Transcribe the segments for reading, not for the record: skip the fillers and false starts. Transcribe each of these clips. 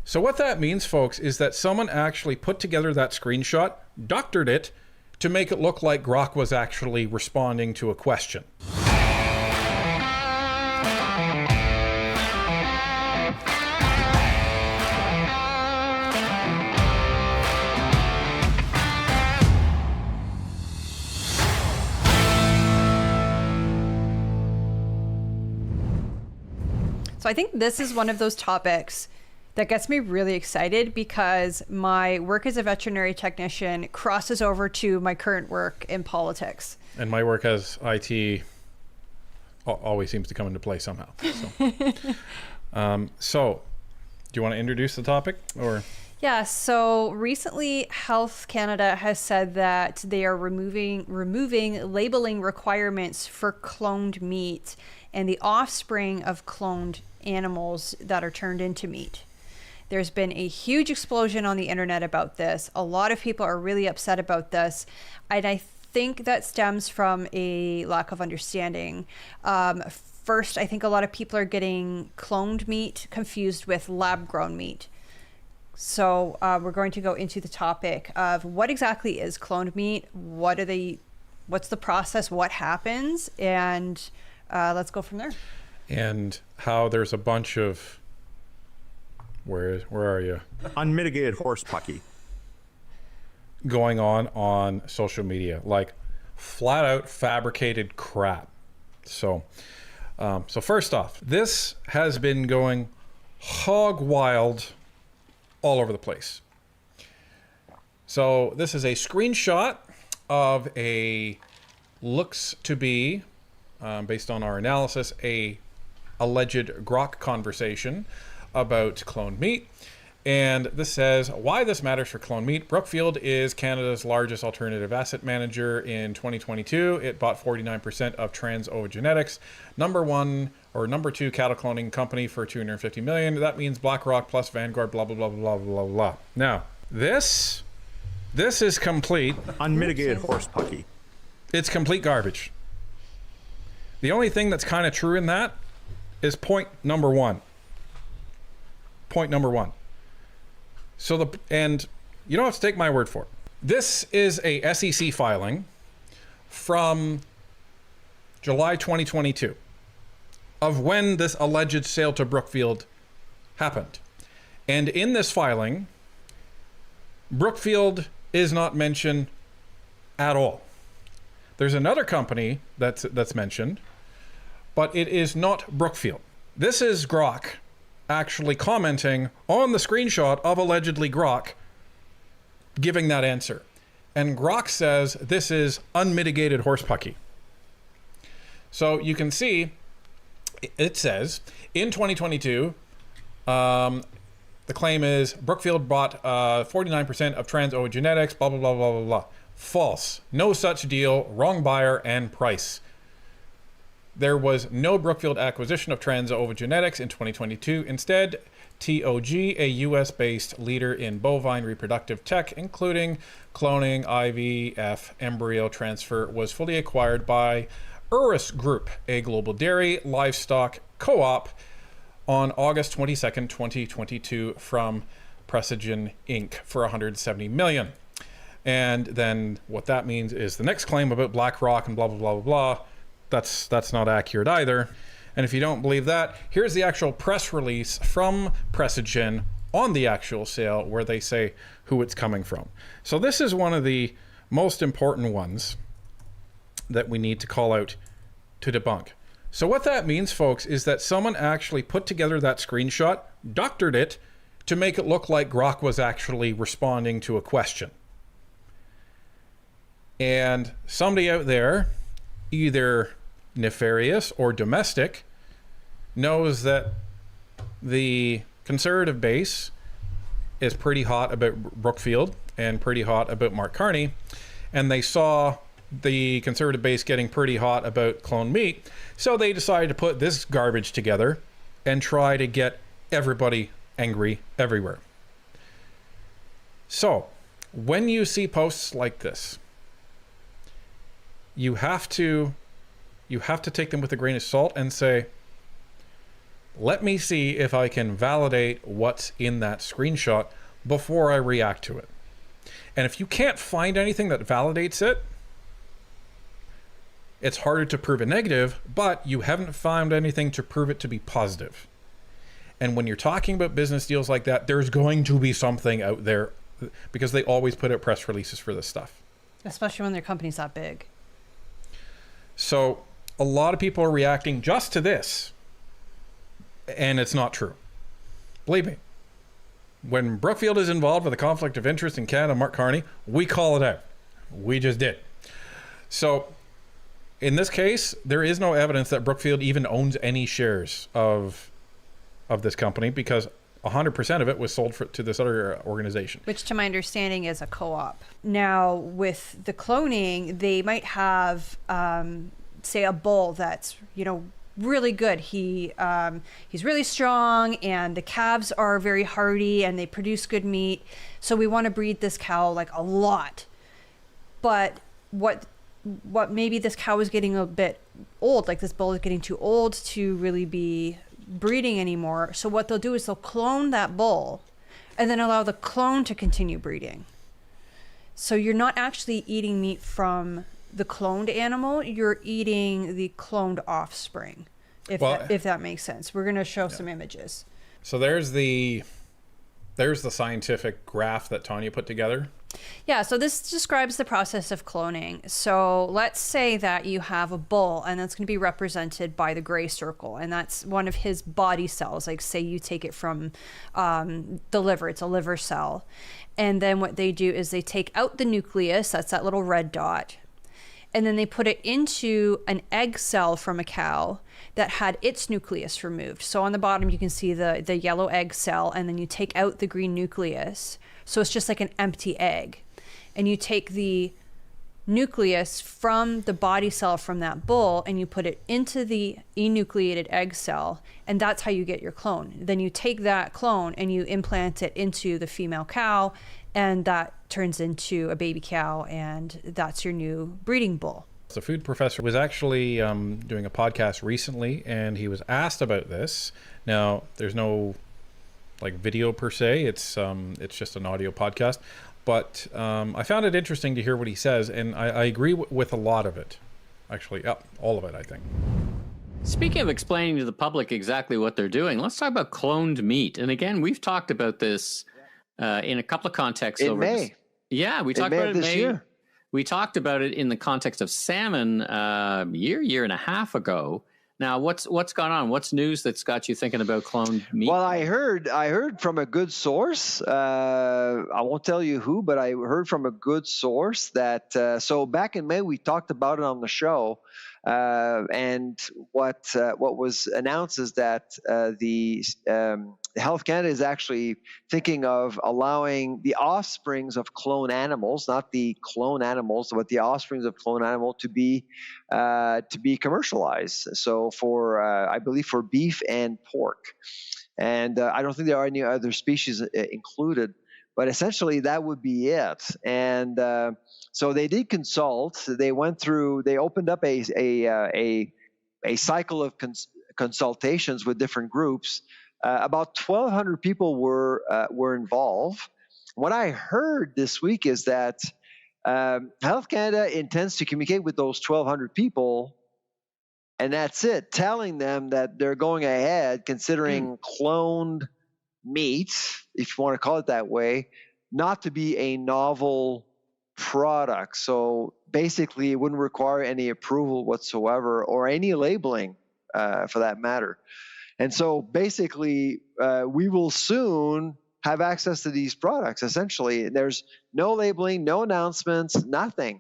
So what that means, folks, is that someone actually put together that screenshot, doctored it, to make it look like Grok was actually responding to a question. So I think this is one of those topics that gets me really excited because my work as a veterinary technician crosses over to my current work in politics. And my work as IT always seems to come into play somehow. So do you want to introduce the topic or? Yeah, so recently Health Canada has said that they are removing labeling requirements for cloned meat and the offspring of cloned animals that are turned into meat. There's been a huge explosion on the internet about this. A lot of people are really upset about this. And I think that stems from a lack of understanding. First, I think a lot of people are getting cloned meat confused with lab-grown meat. So we're going to go into the topic of what exactly is cloned meat, what's the process, what happens, and let's go from there. And how there's a bunch of, where are you? Unmitigated horse pucky. Going on social media, like flat out fabricated crap. So first off, this has been going hog wild all over the place. So this is a screenshot of looks to be, based on our analysis, a alleged Grok conversation about cloned meat. And this says, why this matters for cloned meat. Brookfield is Canada's largest alternative asset manager. In 2022, it bought 49% of Trans-Ovogenetics, number two cattle cloning company for $250 million. That means BlackRock plus Vanguard, blah, blah, blah, blah, blah, blah. Now, this is complete. Unmitigated horse pucky. It's complete garbage. The only thing that's kind of true in that is point number one. So and you don't have to take my word for it. This is a SEC filing from July 2022 of when this alleged sale to Brookfield happened. And in this filing, Brookfield is not mentioned at all. There's another company that's mentioned, but it is not Brookfield. This is Grok actually commenting on the screenshot of allegedly Grok giving that answer. And Grok says this is unmitigated horse pucky. So you can see it says in 2022, the claim is Brookfield bought 49% of Trans-Ovogenetics, blah, blah, blah, blah, blah, blah. False. No such deal. Wrong buyer and price. There was no Brookfield acquisition of Trans-Ovogenetics in 2022. Instead, TOG, a US-based leader in bovine reproductive tech, including cloning, IVF, embryo transfer, was fully acquired by Urus Group, a global dairy livestock co-op, on August 22nd, 2022 from Precigen Inc. for $170 million. And then what that means is the next claim about BlackRock and blah, blah, blah, blah, blah. That's not accurate either. And if you don't believe that, here's the actual press release from Precigen on the actual sale where they say who it's coming from. So this is one of the most important ones that we need to call out to debunk. So what that means, folks, is that someone actually put together that screenshot, doctored it to make it look like Grok was actually responding to a question. And somebody out there, either nefarious or domestic, knows that the conservative base is pretty hot about Brookfield and pretty hot about Mark Carney, and they saw the conservative base getting pretty hot about cloned meat, so they decided to put this garbage together and try to get everybody angry everywhere. So when you see posts like this, you have to take them with a grain of salt and say, let me see if I can validate what's in that screenshot before I react to it. And if you can't find anything that validates it, it's harder to prove a negative, but you haven't found anything to prove it to be positive. And when you're talking about business deals like that, there's going to be something out there, because they always put out press releases for this stuff. Especially when their company's that big. So a lot of people are reacting just to this, and it's not true. Believe me. When Brookfield is involved with a conflict of interest in Canada, Mark Carney, we call it out. We just did. So in this case, there is no evidence that Brookfield even owns any shares of this company, because 100% of it was sold to this other organization. Which, to my understanding, is a co-op. Now, with the cloning, they might have, say, a bull that's, really good. He's really strong, and the calves are very hardy, and they produce good meat. So we want to breed this cow like a lot. But what maybe this cow is getting a bit old, like this bull is getting too old to really be breeding anymore. So what they'll do is they'll clone that bull and then allow the clone to continue breeding. So you're not actually eating meat from the cloned animal, you're eating the cloned offspring, if that makes sense. We're going to show some images. So there's the scientific graph that Tanya put together. Yeah, so this describes the process of cloning. So let's say that you have a bull, and that's going to be represented by the gray circle, and that's one of his body cells. Like, say you take it from the liver, it's a liver cell. And then what they do is they take out the nucleus, that's that little red dot, and then they put it into an egg cell from a cow that had its nucleus removed. So on the bottom, you can see the yellow egg cell, and then you take out the green nucleus. So it's just like an empty egg. And you take the nucleus from the body cell from that bull, and you put it into the enucleated egg cell, and that's how you get your clone. Then you take that clone and you implant it into the female cow, and that turns into a baby cow, and that's your new breeding bull. The food professor was actually doing a podcast recently, and he was asked about this. Now, there's no video per se. It's just an audio podcast. But I found it interesting to hear what he says, and I agree with a lot of it. Actually, all of it, I think. Speaking of explaining to the public exactly what they're doing, let's talk about cloned meat. And again, we've talked about this in a couple of contexts. In May. Yeah, we talked about it in May. Year. We talked about it in the context of salmon year and a half ago. Now, what's gone on? What's news that's got you thinking about cloned meat? Well, I heard from a good source. I won't tell you who, but I heard from a good source that so back in May we talked about it on the show, and what was announced is that the Health Canada is actually thinking of allowing the offsprings of clone animals, not the clone animals, but the offsprings of clone animal to be commercialized. So for I believe for beef and pork, and I don't think there are any other species included. But essentially, that would be it. And so they did consult. They went through. They opened up a cycle of consultations with different groups. About 1,200 people were involved. What I heard this week is that Health Canada intends to communicate with those 1,200 people, and that's it, telling them that they're going ahead, considering cloned meat, if you want to call it that way, not to be a novel product. So basically, it wouldn't require any approval whatsoever or any labeling for that matter. And so basically, we will soon have access to these products. Essentially, there's no labeling, no announcements, nothing,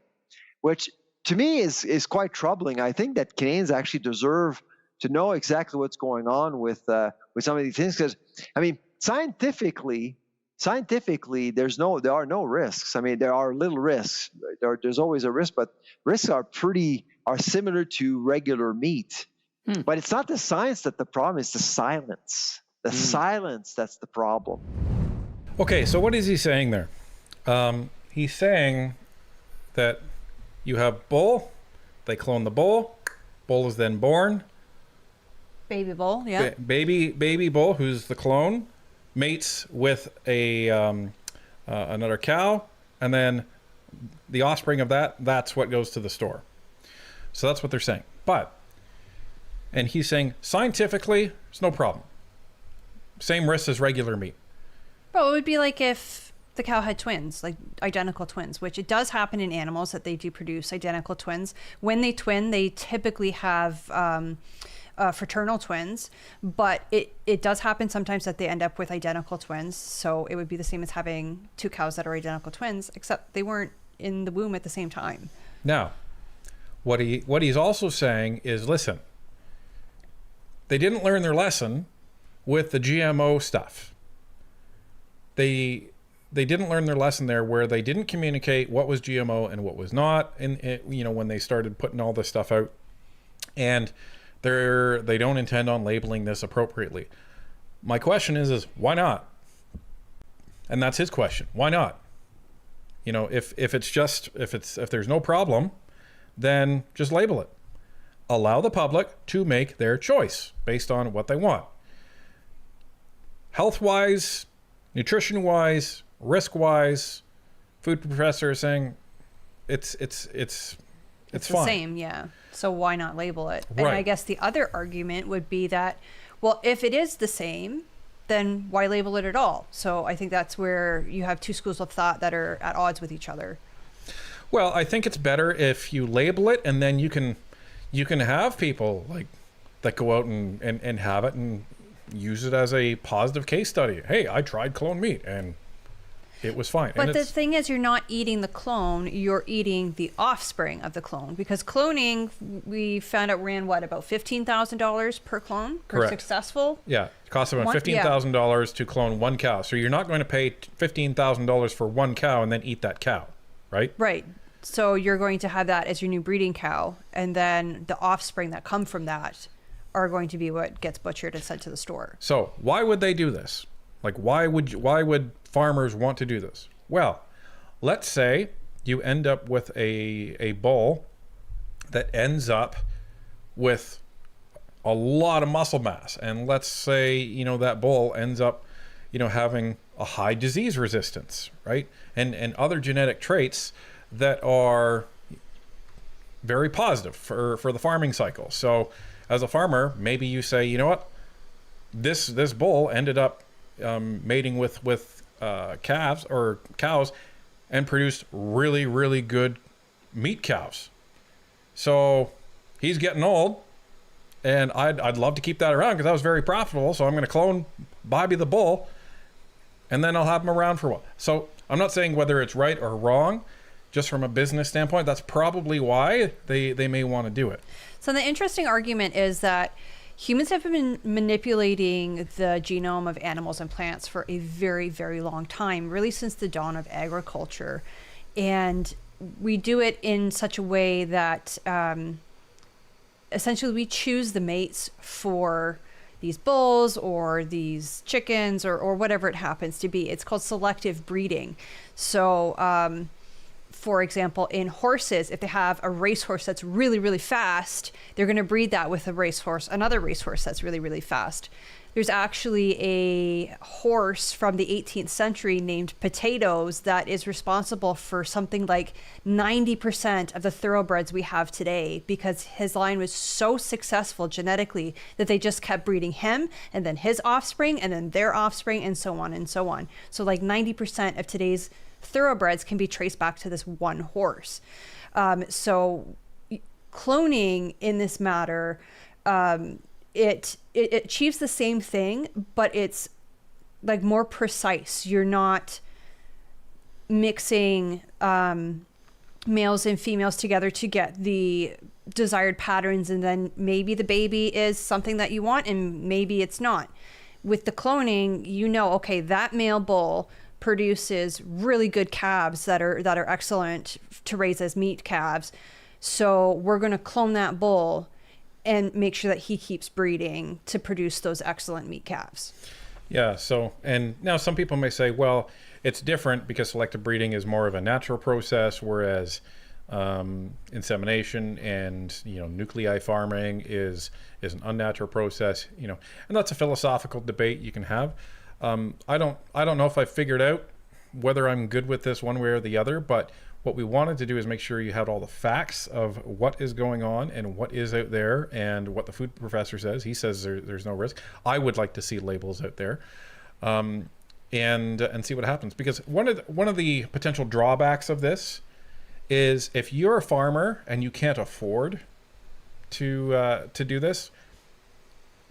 which to me is quite troubling. I think that Canadians actually deserve to know exactly what's going on with some of these things, because I mean, scientifically, there are no risks. I mean, there are little risks. There's always a risk, but risks are similar to regular meat. But it's not the science that the problem is, the silence. The silence that's the problem. Okay, so what is he saying there? He's saying that you have bull, they clone the bull is then born, Baby bull, yeah. Baby bull, who's the clone, mates with a another cow, and then the offspring of that's what goes to the store. So that's what they're saying. And he's saying scientifically, it's no problem. Same risk as regular meat. Well, it would be like if the cow had twins, like identical twins, which it does happen in animals that they do produce identical twins. When they twin, they typically have fraternal twins, but it does happen sometimes that they end up with identical twins. So it would be the same as having two cows that are identical twins, except they weren't in the womb at the same time. Now, what he's also saying is, listen, they didn't learn their lesson with the GMO stuff. They didn't learn their lesson there, where they didn't communicate what was GMO and what was not, and when they started putting all this stuff out, and they don't intend on labeling this appropriately. My question is why not? And that's his question. Why not? If there's no problem, then just label it. Allow the public to make their choice based on what they want. Health-wise, nutrition-wise, risk-wise, food professor is saying it's the fine. Same, yeah. So why not label it? And Right. I guess the other argument would be that, well, if it is the same, then why label it at all? So I think that's where you have two schools of thought that are at odds with each other. Well, I think it's better if you label it, and then you can have people that go out and have it and use it as a positive case study. Hey, I tried clone meat and it was fine. But and the thing is, you're not eating the clone, you're eating the offspring of the clone. Because cloning, we found out, ran about $15,000 per clone per Correct. successful? Yeah, it costs about $15,000 to clone one cow. So you're not going to pay $15,000 for one cow and then eat that cow, right? Right. So you're going to have that as your new breeding cow, and then the offspring that come from that are going to be what gets butchered and sent to the store. So why would they do this? Why would farmers want to do this? Well, let's say you end up with a bull that ends up with a lot of muscle mass, and let's say that bull ends up having a high disease resistance, right, and other genetic traits that are very positive for the farming cycle. So as a farmer, maybe you say, you know what, this bull ended up mating with calves or cows and produced really, really good meat cows. So he's getting old, and I'd love to keep that around because that was very profitable. So I'm going to clone Bobby the bull, and then I'll have him around for a while. So I'm not saying whether it's right or wrong. Just from a business standpoint, that's probably why they may want to do it. So the interesting argument is that humans have been manipulating the genome of animals and plants for a very, very long time, really since the dawn of agriculture. And we do it in such a way that essentially we choose the mates for these bulls or these chickens or whatever it happens to be. It's called selective breeding. So for example, in horses, if they have a racehorse that's really, really fast, they're going to breed that with another racehorse that's really, really fast. There's actually a horse from the 18th century named Potatoes that is responsible for something like 90% of the thoroughbreds we have today, because his line was so successful genetically that they just kept breeding him and then his offspring and then their offspring and so on and so on. So like 90% of today's thoroughbreds can be traced back to this one horse. So cloning in this matter, it achieves the same thing, but it's like more precise. You're not mixing males and females together to get the desired patterns, and then maybe the baby is something that you want and maybe it's not. With the cloning, okay, that male bull produces really good calves that are excellent to raise as meat calves. So we're going to clone that bull and make sure that he keeps breeding to produce those excellent meat calves. Yeah. So, and now some people may say, well, it's different because selective breeding is more of a natural process, whereas insemination and nuclei farming is an unnatural process, and that's a philosophical debate you can have. I don't know if I figured out whether I'm good with this one way or the other, but what we wanted to do is make sure you had all the facts of what is going on and what is out there and what the food professor says. He says there's no risk. I would like to see labels out there, and see what happens, because one of the potential drawbacks of this is if you're a farmer and you can't afford to do this,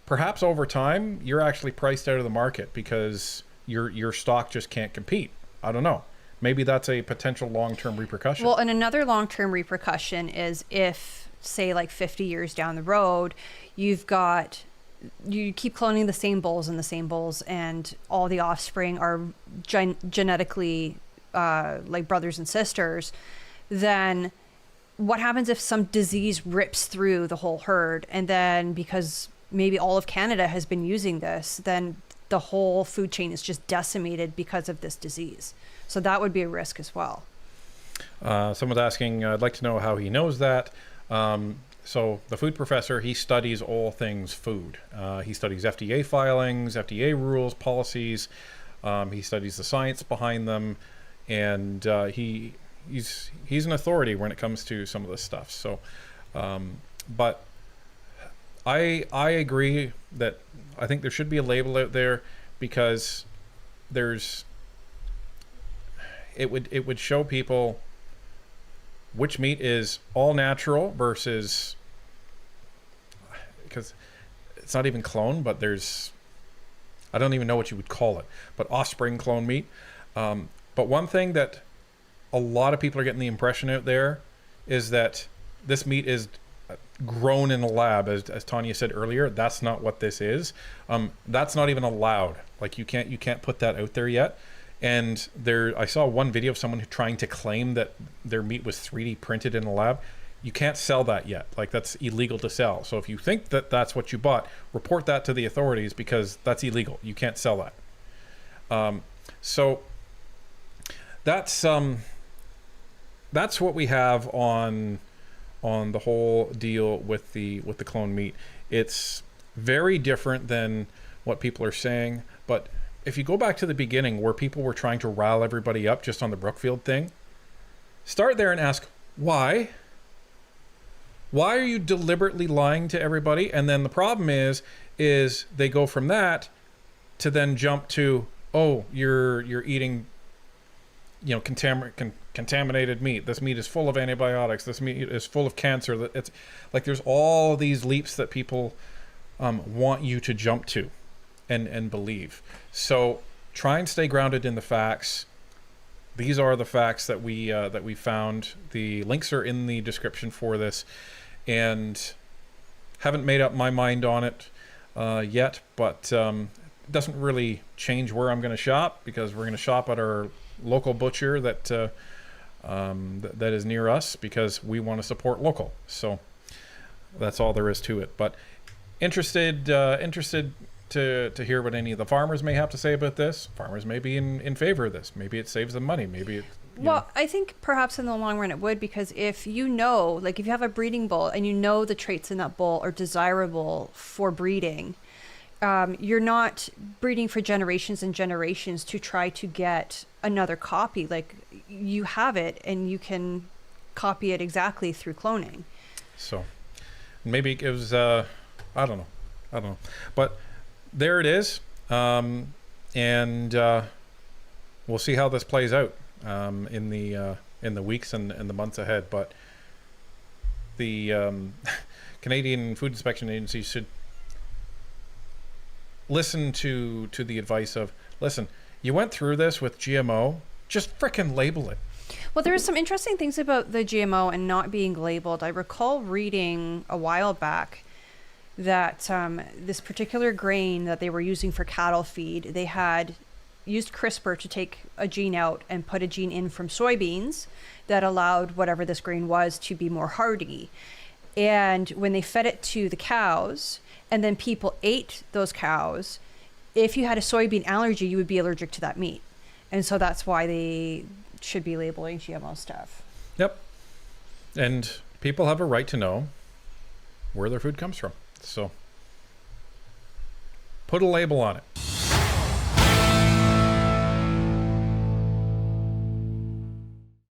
perhaps over time you're actually priced out of the market because your stock just can't compete. I don't know. Maybe that's a potential long-term repercussion. Well, and another long-term repercussion is if, say, like 50 years down the road, you keep cloning the same bulls and all the offspring are genetically like brothers and sisters, then what happens if some disease rips through the whole herd? And then because maybe all of Canada has been using this, then the whole food chain is just decimated because of this disease. So that would be a risk as well. Someone's asking, I'd like to know how he knows that. So the food professor, he studies all things food. He studies FDA filings, FDA rules, policies. He studies the science behind them, and he's an authority when it comes to some of this stuff. So, but I agree that I think there should be a label out there, because it would show people which meat is all natural versus, because it's not even clone, but I don't even know what you would call it, but offspring clone meat. But one thing that a lot of people are getting the impression out there is that this meat is grown in a lab, as Tanya said earlier. That's not what this is. That's not even allowed. Like you can't put that out there yet. And I saw one video of someone trying to claim that their meat was 3D printed in a lab. You can't sell that yet. Like, that's illegal to sell. So if you think that that's what you bought, report that to the authorities, because that's illegal. You can't sell that. So that's what we have on the whole deal with the clone meat. It's very different than what people are saying, but if you go back to the beginning where people were trying to rile everybody up just on the Brookfield thing, start there and ask, why? Why are you deliberately lying to everybody? And then the problem is they go from that to then jump to, oh, you're eating, contaminated meat. This meat is full of antibiotics. This meat is full of cancer. It's like there's all these leaps that people want you to jump to and believe. So try and stay grounded in the facts. These are the facts that we found. The links are in the description for this, and haven't made up my mind on it yet, but it doesn't really change where I'm going to shop, because we're going to shop at our local butcher that is near us, because we want to support local. So that's all there is to it. But interested to hear what any of the farmers may have to say about this. Farmers may be in favor of this. Maybe it saves them money. Maybe it. I think perhaps in the long run it would, because if if you have a breeding bull and the traits in that bull are desirable for breeding, you're not breeding for generations and generations to try to get another copy. Like, you have it and you can copy it exactly through cloning. So maybe it gives, I don't know. But there it is. And we'll see how this plays out in the weeks and the months ahead. But the Canadian Food Inspection Agency should listen to the advice of, listen, you went through this with GMO, just frickin' label it. Well, there are some interesting things about the GMO and not being labeled. I recall reading a while back that this particular grain that they were using for cattle feed, they had used CRISPR to take a gene out and put a gene in from soybeans that allowed whatever this grain was to be more hardy. And when they fed it to the cows, and then people ate those cows, if you had a soybean allergy, you would be allergic to that meat. And so that's why they should be labeling GMO stuff. Yep. And people have a right to know where their food comes from. So put a label on it.